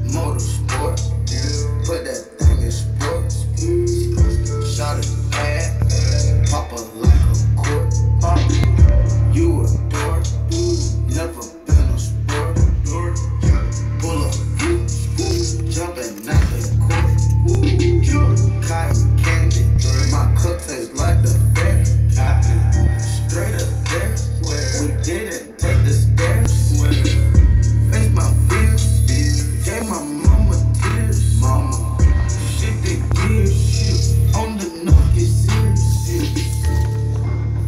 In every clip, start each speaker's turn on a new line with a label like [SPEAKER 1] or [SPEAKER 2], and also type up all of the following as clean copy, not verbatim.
[SPEAKER 1] Motorsport, put that thing in sports. Shot it bad, pop her like a court. You a dork, never been a sport. Pull up, jumping out the court. Cotton candy, my cup tastes like the fair. Straight up there, we didn't take the stairs. Face my fears, gave my mama tears. Mama, shit the gears, on the knock get serious.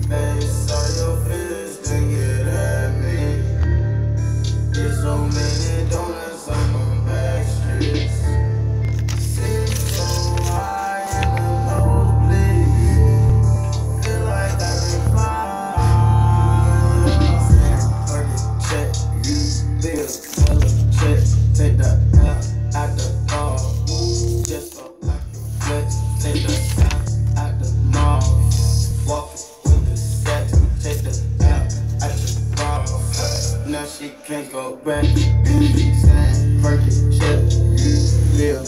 [SPEAKER 1] Face all your fears, then get at me. There's so many donuts on my back streets. Sit so high in the nosebleed, feel like I can fly. Check, bill, check, take the L out the ball. Just so I can flex, take the L out the mall. Walking with the sex, take the L out the ball. Now she can't go back. Perky, check, bill.